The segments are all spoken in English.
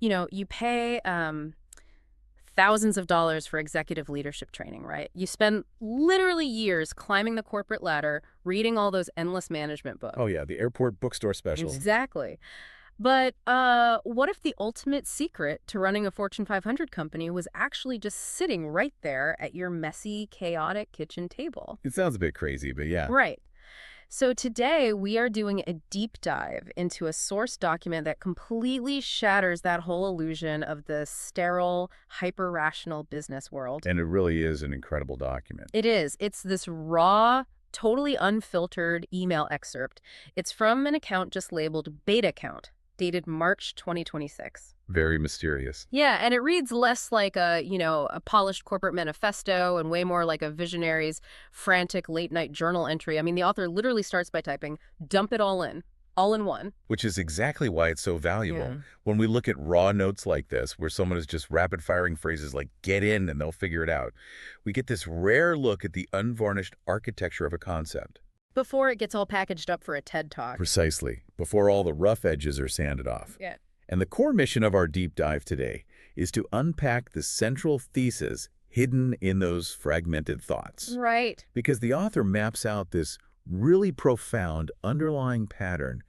You pay thousands of dollars for executive leadership training, right? You spend literally years climbing the corporate ladder, reading all those endless management books. Oh yeah, the airport bookstore special. Exactly. But what if the ultimate secret to running a Fortune 500 company was actually just sitting right there at your messy, chaotic kitchen table? It sounds a bit crazy, but yeah. Right. So today we are doing a deep dive into a source document that completely shatters that whole illusion of the sterile, hyper-rational business world. And it really is an incredible document. It is. It's this raw, totally unfiltered email excerpt. It's from an account just labeled beta account, dated March 2026. Very mysterious. Yeah, and it reads less like a polished corporate manifesto and way more like a visionary's frantic late-night journal entry. I mean, the author literally starts by typing, dump it all in one. Which is exactly why it's so valuable. Yeah. When we look at raw notes like this, where someone is just rapid-firing phrases like, get in and they'll figure it out, we get this rare look at the unvarnished architecture of a concept. Before it gets all packaged up for a TED Talk. Precisely, before all the rough edges are sanded off. Yeah. And the core mission of our deep dive today is to unpack the central thesis hidden in those fragmented thoughts. Right. Because the author maps out this really profound underlying pattern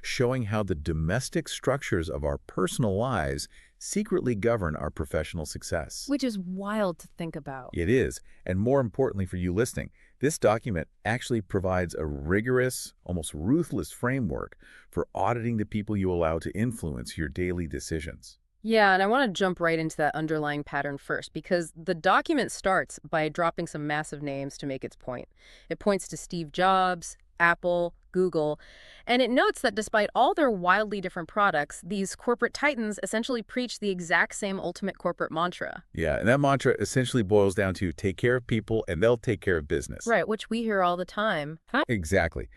showing how the domestic structures of our personal lives secretly govern our professional success. Which is wild to think about. It is, and more importantly for you listening, this document actually provides a rigorous, almost ruthless framework for auditing the people you allow to influence your daily decisions. Yeah, and I want to jump right into that underlying pattern first, because the document starts by dropping some massive names to make its point. It points to Steve Jobs, Apple, Google, and it notes that despite all their wildly different products, these corporate titans essentially preach the exact same ultimate corporate mantra. Yeah, and that mantra essentially boils down to take care of people and they'll take care of business. Right, which we hear all the time. Exactly.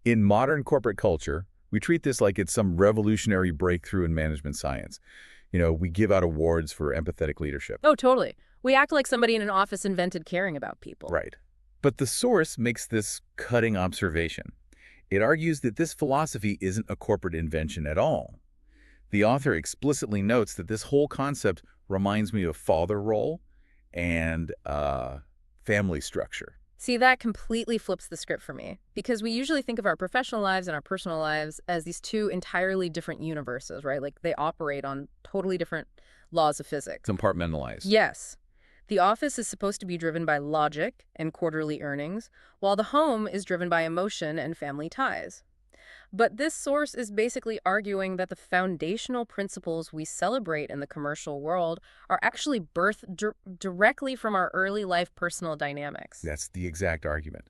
In modern corporate culture, we treat this like it's some revolutionary breakthrough in management science. We give out awards for empathetic leadership. Oh, totally. We act like somebody in an office invented caring about people. Right. But the source makes this cutting observation. It argues that this philosophy isn't a corporate invention at all. The author explicitly notes that this whole concept reminds me of father role and family structure. See, that completely flips the script for me, because we usually think of our professional lives and our personal lives as these two entirely different universes, right? Like they operate on totally different laws of physics. Compartmentalized. Yes. The office is supposed to be driven by logic and quarterly earnings, while the home is driven by emotion and family ties. But this source is basically arguing that the foundational principles we celebrate in the commercial world are actually birthed directly from our early life personal dynamics. That's the exact argument.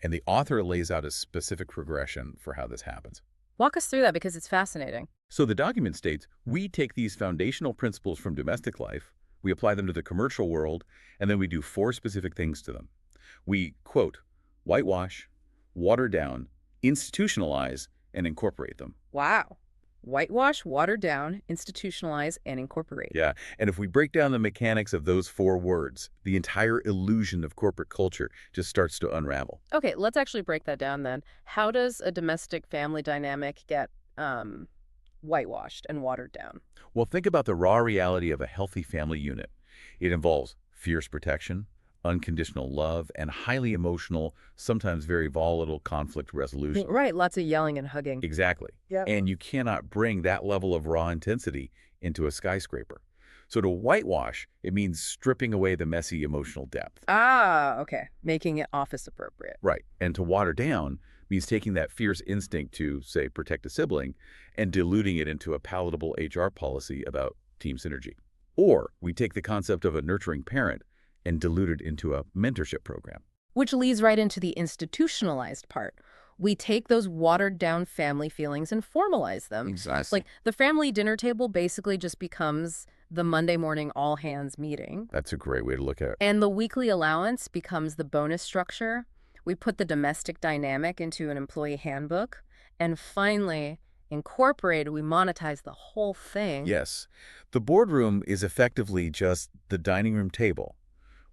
And the author lays out a specific progression for how this happens. Walk us through that, because it's fascinating. So the document states, we take these foundational principles from domestic life, we apply them to the commercial world, and then we do 4 specific things to them. We, quote, whitewash, water down, institutionalize, and incorporate them. Wow. Whitewash, water down, institutionalize, and incorporate. Yeah, and if we break down the mechanics of those 4 words, the entire illusion of corporate culture just starts to unravel. Okay, let's actually break that down then. How does a domestic family dynamic get whitewashed and watered down? Well, think about the raw reality of a healthy family unit. It involves fierce protection, unconditional love, and highly emotional, sometimes very volatile conflict resolution. Right, lots of yelling and hugging. Exactly. Yeah. And you cannot bring that level of raw intensity into a skyscraper. So to whitewash, it means stripping away the messy emotional depth. Ah, okay. Making it office appropriate. Right. And to water down means taking that fierce instinct to, say, protect a sibling and diluting it into a palatable HR policy about team synergy. Or we take the concept of a nurturing parent and dilute it into a mentorship program. Which leads right into the institutionalized part. We take those watered-down family feelings and formalize them. Exactly. Like, the family dinner table basically just becomes the Monday morning all-hands meeting. That's a great way to look at it. And the weekly allowance becomes the bonus structure. We put the domestic dynamic into an employee handbook. And finally, incorporated, we monetize the whole thing. Yes. The boardroom is effectively just the dining room table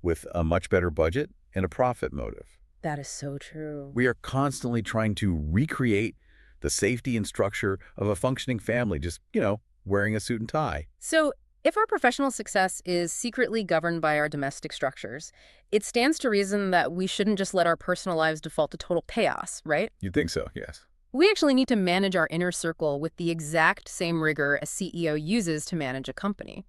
with a much better budget and a profit motive. That is so true. We are constantly trying to recreate the safety and structure of a functioning family, just, wearing a suit and tie. So, if our professional success is secretly governed by our domestic structures, it stands to reason that we shouldn't just let our personal lives default to total chaos, right? You'd think so, yes. We actually need to manage our inner circle with the exact same rigor a CEO uses to manage a company.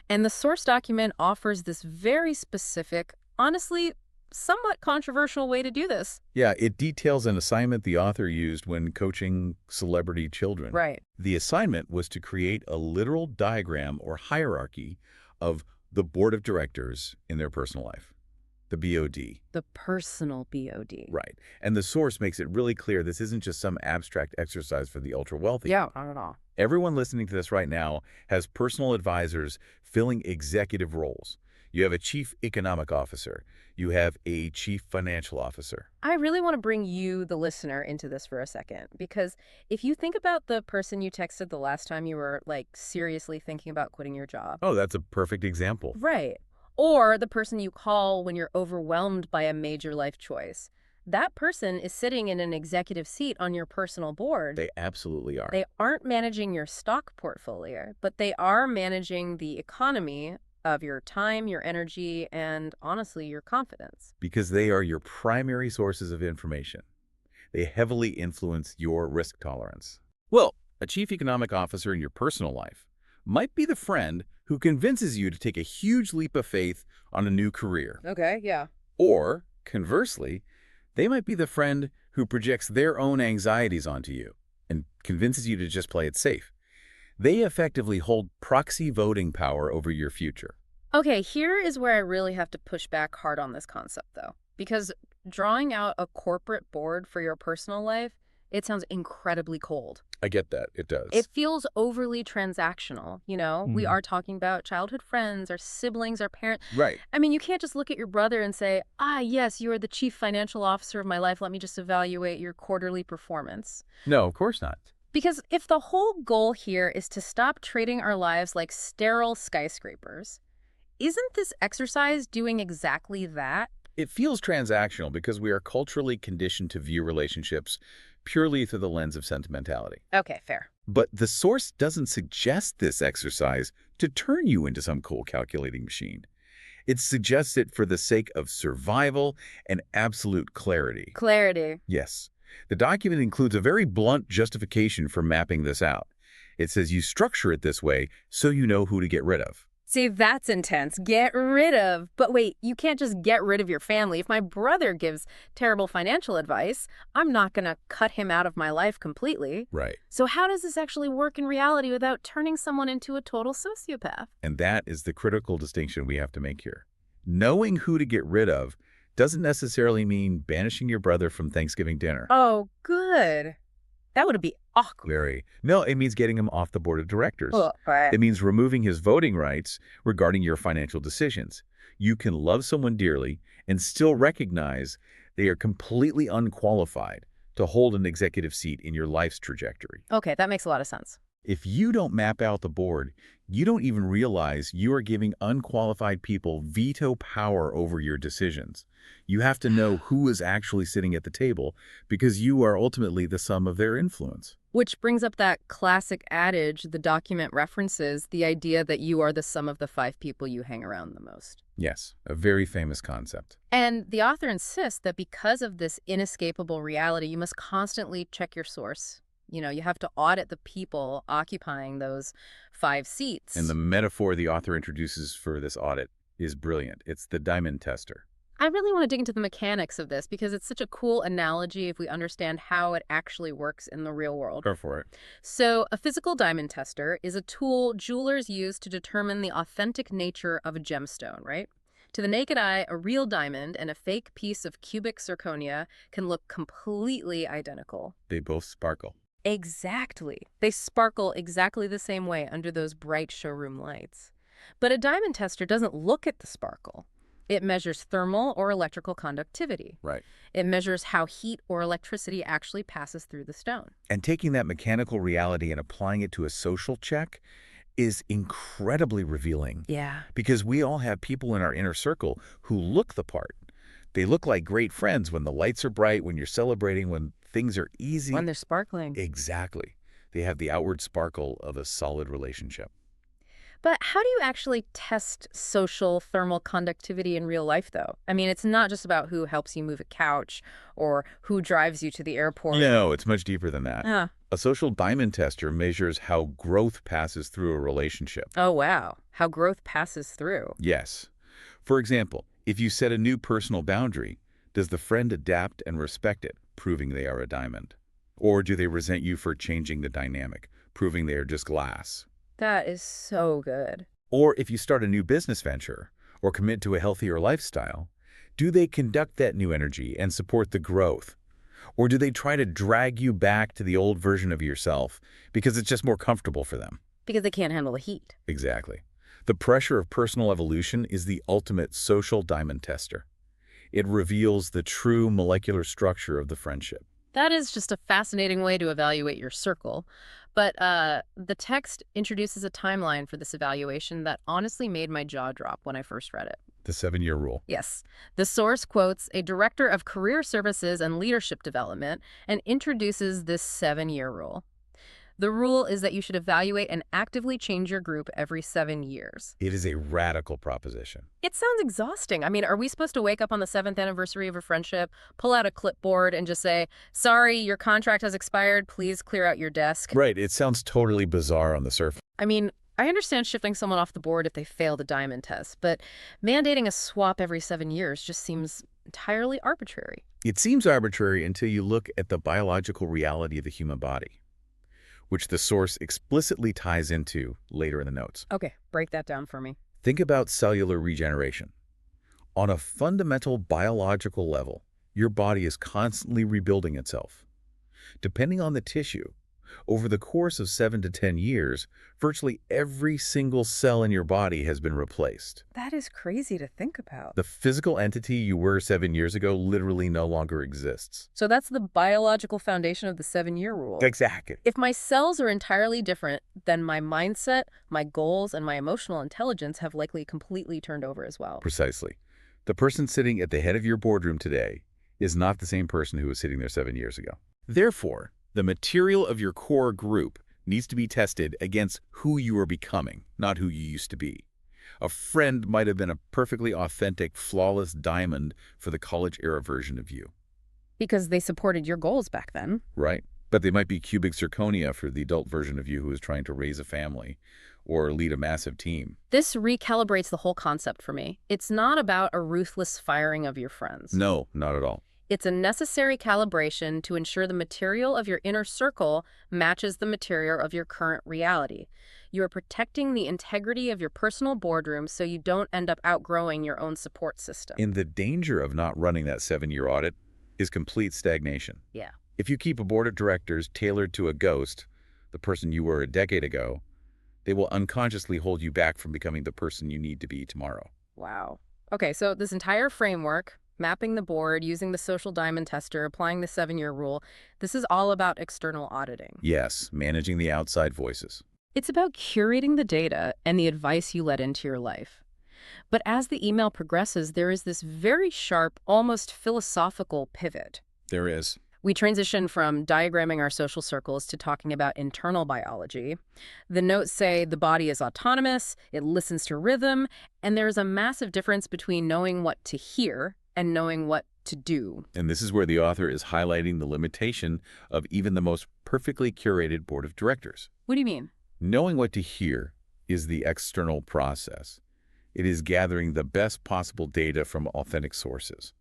And the source document offers this very specific, honestly, somewhat controversial way to do this. Yeah, it details an assignment the author used when coaching celebrity children. Right. The assignment was to create a literal diagram or hierarchy of the board of directors in their personal life, the BOD. The personal BOD. Right. And the source makes it really clear this isn't just some abstract exercise for the ultra-wealthy. Yeah, not at all. Everyone listening to this right now has personal advisors filling executive roles. You have a chief economic officer. You have a chief financial officer. I really want to bring you, the listener, into this for a second, because if you think about the person you texted the last time you were, like, seriously thinking about quitting your job. Oh, that's a perfect example. Right. Or the person you call when you're overwhelmed by a major life choice. That person is sitting in an executive seat on your personal board. They absolutely are. They aren't managing your stock portfolio, but they are managing the economy of your time, your energy, and honestly, your confidence. Because they are your primary sources of information. They heavily influence your risk tolerance. Well, a chief economic officer in your personal life might be the friend who convinces you to take a huge leap of faith on a new career. Okay, yeah. Or, conversely, they might be the friend who projects their own anxieties onto you and convinces you to just play it safe. They effectively hold proxy voting power over your future. Okay, here is where I really have to push back hard on this concept, though. Because drawing out a corporate board for your personal life, it sounds incredibly cold. I get that. It does. It feels overly transactional, you know? We are talking about childhood friends, our siblings, our parents. Right. I mean, you can't just look at your brother and say, yes, you are the chief financial officer of my life. Let me just evaluate your quarterly performance. No, of course not. Because if the whole goal here is to stop treating our lives like sterile skyscrapers, isn't this exercise doing exactly that? It feels transactional because we are culturally conditioned to view relationships purely through the lens of sentimentality. Okay, fair. But the source doesn't suggest this exercise to turn you into some cool calculating machine. It suggests it for the sake of survival and absolute clarity. Clarity. Yes. The document includes a very blunt justification for mapping this out. It says you structure it this way so you know who to get rid of. See, that's intense. Get rid of. But wait, you can't just get rid of your family. If my brother gives terrible financial advice, I'm not going to cut him out of my life completely. Right. So how does this actually work in reality without turning someone into a total sociopath? And that is the critical distinction we have to make here. Knowing who to get rid of doesn't necessarily mean banishing your brother from Thanksgiving dinner. Oh, good. That would be awkward. No, it means getting him off the board of directors. Oh, right. It means removing his voting rights regarding your financial decisions. You can love someone dearly and still recognize they are completely unqualified to hold an executive seat in your life's trajectory. Okay, that makes a lot of sense. If you don't map out the board, you don't even realize you are giving unqualified people veto power over your decisions. You have to know who is actually sitting at the table because you are ultimately the sum of their influence. Which brings up that classic adage the document references, the idea that you are the sum of the 5 people you hang around the most. Yes, a very famous concept. And the author insists that because of this inescapable reality, you must constantly check your source. You know, you have to audit the people occupying those 5 seats. And the metaphor the author introduces for this audit is brilliant. It's the diamond tester. I really want to dig into the mechanics of this because it's such a cool analogy if we understand how it actually works in the real world. Go for it. So a physical diamond tester is a tool jewelers use to determine the authentic nature of a gemstone, right? To the naked eye, a real diamond and a fake piece of cubic zirconia can look completely identical. They both sparkle. Exactly. They sparkle exactly the same way under those bright showroom lights. But a diamond tester doesn't look at the sparkle. It measures thermal or electrical conductivity. Right. It measures how heat or electricity actually passes through the stone. And taking that mechanical reality and applying it to a social check is incredibly revealing. Yeah. Because we all have people in our inner circle who look the part. They look like great friends when the lights are bright, when you're celebrating, when things are easy. When they're sparkling. Exactly. They have the outward sparkle of a solid relationship. But how do you actually test social thermal conductivity in real life, though? I mean, it's not just about who helps you move a couch or who drives you to the airport. No, it's much deeper than that. Ah. A social diamond tester measures how growth passes through a relationship. Oh, wow. How growth passes through. Yes. For example, if you set a new personal boundary, does the friend adapt and respect it, proving they are a diamond? Or do they resent you for changing the dynamic, proving they are just glass? That is so good. Or if you start a new business venture or commit to a healthier lifestyle, do they conduct that new energy and support the growth? Or do they try to drag you back to the old version of yourself because it's just more comfortable for them? Because they can't handle the heat. Exactly. The pressure of personal evolution is the ultimate social diamond tester. It reveals the true molecular structure of the friendship. That is just a fascinating way to evaluate your circle. But the text introduces a timeline for this evaluation that honestly made my jaw drop when I first read it. The 7-year rule. Yes. The source quotes a director of career services and leadership development and introduces this 7-year rule. The rule is that you should evaluate and actively change your group every 7 years. It is a radical proposition. It sounds exhausting. I mean, are we supposed to wake up on the 7th anniversary of a friendship, pull out a clipboard, and just say, sorry, your contract has expired, please clear out your desk? Right, it sounds totally bizarre on the surface. I mean, I understand shifting someone off the board if they fail the diamond test, but mandating a swap every 7 years just seems entirely arbitrary. It seems arbitrary until you look at the biological reality of the human body, which the source explicitly ties into later in the notes. Okay, break that down for me. Think about cellular regeneration. On a fundamental biological level, your body is constantly rebuilding itself. Depending on the tissue, over the course of 7 to 10 years, virtually every single cell in your body has been replaced. That is crazy to think about. The physical entity you were 7 years ago literally no longer exists. So that's the biological foundation of the 7-year rule. Exactly. If my cells are entirely different, then my mindset, my goals, and my emotional intelligence have likely completely turned over as well. Precisely. The person sitting at the head of your boardroom today is not the same person who was sitting there 7 years ago. Therefore, the material of your core group needs to be tested against who you are becoming, not who you used to be. A friend might have been a perfectly authentic, flawless diamond for the college-era version of you. Because they supported your goals back then. Right? But they might be cubic zirconia for the adult version of you who is trying to raise a family or lead a massive team. This recalibrates the whole concept for me. It's not about a ruthless firing of your friends. No, not at all. It's a necessary calibration to ensure the material of your inner circle matches the material of your current reality. You are protecting the integrity of your personal boardroom so you don't end up outgrowing your own support system. And the danger of not running that 7-year audit is complete stagnation. Yeah. If you keep a board of directors tailored to a ghost, the person you were a decade ago, they will unconsciously hold you back from becoming the person you need to be tomorrow. Wow. Okay, so this entire framework, mapping the board, using the social diamond tester, applying the 7-year rule, this is all about external auditing. Yes, managing the outside voices. It's about curating the data and the advice you let into your life. But as the email progresses, there is this very sharp, almost philosophical pivot. There is. We transition from diagramming our social circles to talking about internal biology. The notes say the body is autonomous, it listens to rhythm, and there's a massive difference between knowing what to hear and knowing what to do. And this is where the author is highlighting the limitation of even the most perfectly curated board of directors. What do you mean? Knowing what to hear is the external process. It is gathering the best possible data from authentic sources.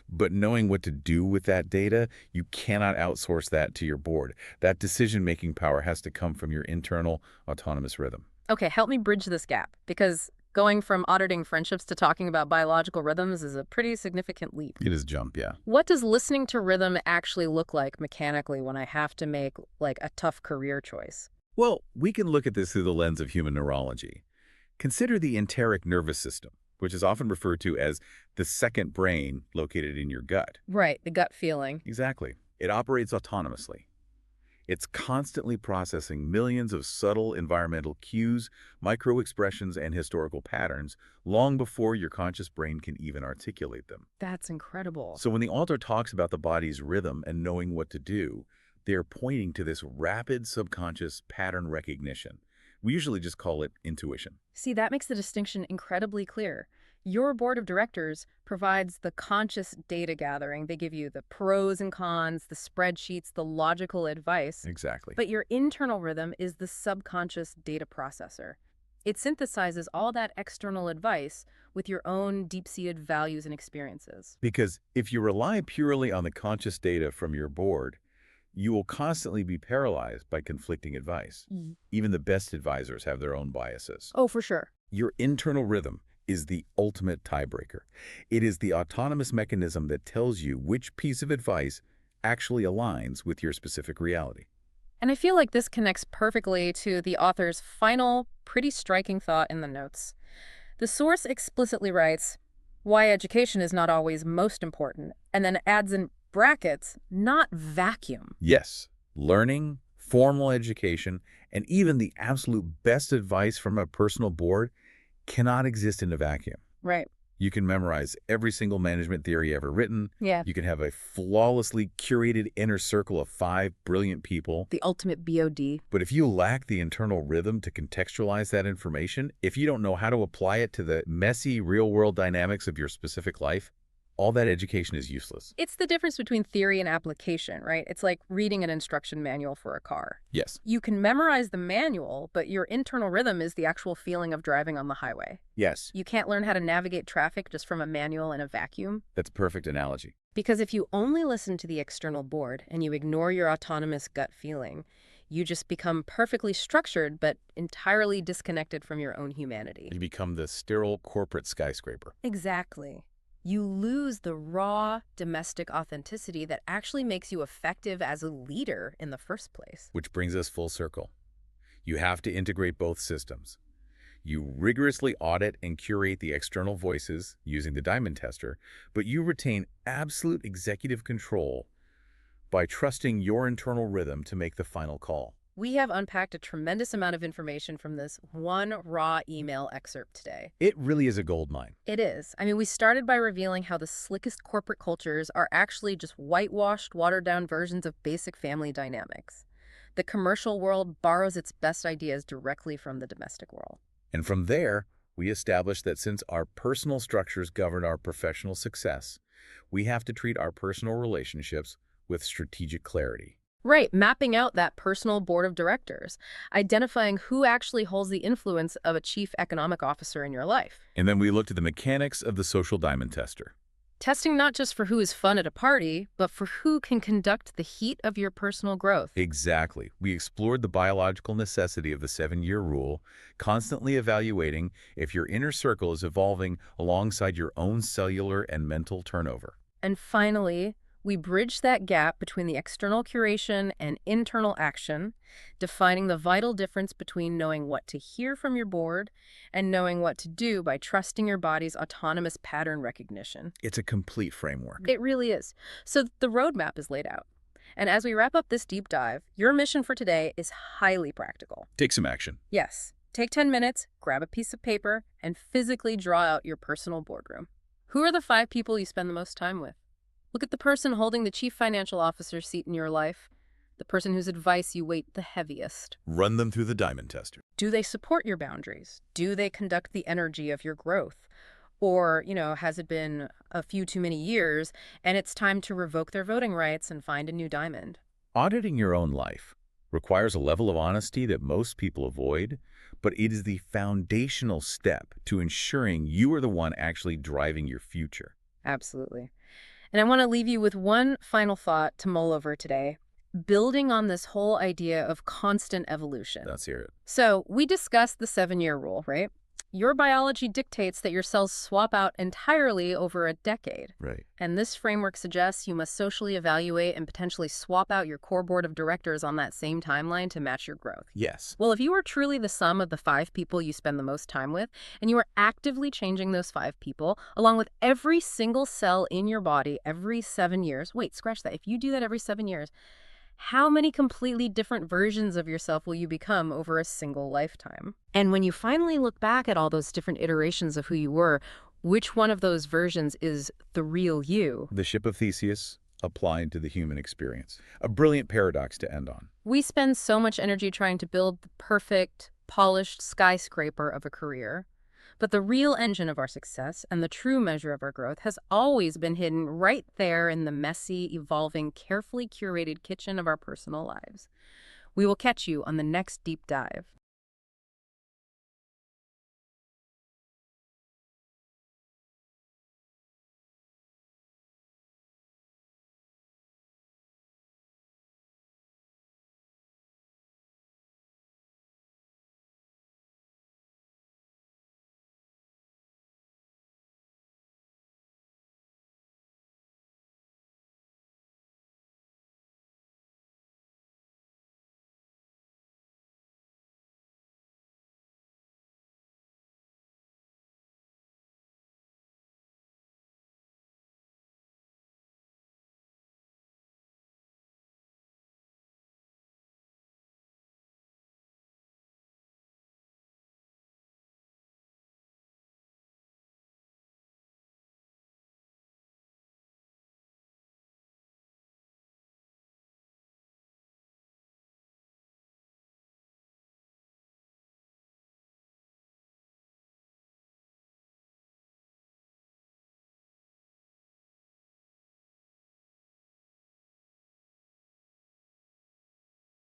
But knowing what to do with that data, you cannot outsource that to your board. That decision-making power has to come from your internal autonomous rhythm. Okay, help me bridge this gap, because going from auditing friendships to talking about biological rhythms is a pretty significant leap. It is a jump, yeah. What does listening to rhythm actually look like mechanically when I have to make, like, a tough career choice? Well, we can look at this through the lens of human neurology. Consider the enteric nervous system, which is often referred to as the second brain located in your gut. Right, the gut feeling. Exactly. It operates autonomously. It's constantly processing millions of subtle environmental cues, micro-expressions, and historical patterns long before your conscious brain can even articulate them. That's incredible. So when the author talks about the body's rhythm and knowing what to do, They're pointing to this rapid subconscious pattern recognition. We usually just call it intuition. See, that makes the distinction incredibly clear. Your board of directors provides the conscious data gathering. They give you the pros and cons, the spreadsheets, the logical advice. Exactly. But your internal rhythm is the subconscious data processor. It synthesizes all that external advice with your own deep-seated values and experiences. Because if you rely purely on the conscious data from your board, you will constantly be paralyzed by conflicting advice. Even the best advisors have their own biases. Oh, for sure. Your internal rhythm is the ultimate tiebreaker. It is the autonomous mechanism that tells you which piece of advice actually aligns with your specific reality. And I feel like this connects perfectly to the author's final, pretty striking thought in the notes. The source explicitly writes, why education is not always most important, and then adds in brackets, not vacuum. Yes, learning, formal education, and even the absolute best advice from a personal board cannot exist in a vacuum. Right. You can memorize every single management theory ever written. Yeah. You can have a flawlessly curated inner circle of 5 brilliant people. The ultimate BOD. But if you lack the internal rhythm to contextualize that information, if you don't know how to apply it to the messy real-world dynamics of your specific life, all that education is useless. It's the difference between theory and application, right? It's like reading an instruction manual for a car. Yes. You can memorize the manual, but your internal rhythm is the actual feeling of driving on the highway. Yes. You can't learn how to navigate traffic just from a manual in a vacuum. That's a perfect analogy. Because if you only listen to the external board and you ignore your autonomous gut feeling, you just become perfectly structured but entirely disconnected from your own humanity. You become the sterile corporate skyscraper. Exactly. You lose the raw domestic authenticity that actually makes you effective as a leader in the first place. Which brings us full circle. You have to integrate both systems. You rigorously audit and curate the external voices using the diamond tester, but you retain absolute executive control by trusting your internal rhythm to make the final call. We have unpacked a tremendous amount of information from this one raw email excerpt today. It really is a goldmine. It is. I mean, we started by revealing how the slickest corporate cultures are actually just whitewashed, watered-down versions of basic family dynamics. The commercial world borrows its best ideas directly from the domestic world. And from there, we established that since our personal structures govern our professional success, we have to treat our personal relationships with strategic clarity. Right, mapping out that personal board of directors, identifying who actually holds the influence of a chief economic officer in your life. And then we looked at the mechanics of the social diamond tester. Testing not just for who is fun at a party, but for who can conduct the heat of your personal growth. Exactly. We explored the biological necessity of the 7-year rule, constantly evaluating if your inner circle is evolving alongside your own cellular and mental turnover. And finally, we bridge that gap between the external curation and internal action, defining the vital difference between knowing what to hear from your board and knowing what to do by trusting your body's autonomous pattern recognition. It's a complete framework. It really is. So the roadmap is laid out. And as we wrap up this deep dive, your mission for today is highly practical. Take some action. Yes. Take 10 minutes, grab a piece of paper, and physically draw out your personal boardroom. Who are the 5 people you spend the most time with? Look at the person holding the chief financial officer seat in your life, the person whose advice you weight the heaviest. Run them through the diamond tester. Do they support your boundaries? Do they conduct the energy of your growth? Or, has it been a few too many years and it's time to revoke their voting rights and find a new diamond? Auditing your own life requires a level of honesty that most people avoid, but it is the foundational step to ensuring you are the one actually driving your future. Absolutely. And I want to leave you with one final thought to mull over today, building on this whole idea of constant evolution. Let's hear it. So we discussed the 7-year rule, right? Your biology dictates that your cells swap out entirely over a decade. Right. And this framework suggests you must socially evaluate and potentially swap out your core board of directors on that same timeline to match your growth. Yes. Well, if you are truly the sum of the 5 people you spend the most time with, and you are actively changing those 5 people, along with every single cell in your body every 7 years, wait, scratch that. If you do that every 7 years, how many completely different versions of yourself will you become over a single lifetime? And when you finally look back at all those different iterations of who you were, which one of those versions is the real you? The ship of Theseus applied to the human experience. A brilliant paradox to end on. We spend so much energy trying to build the perfect, polished skyscraper of a career. But the real engine of our success and the true measure of our growth has always been hidden right there in the messy, evolving, carefully curated kitchen of our personal lives. We will catch you on the next deep dive.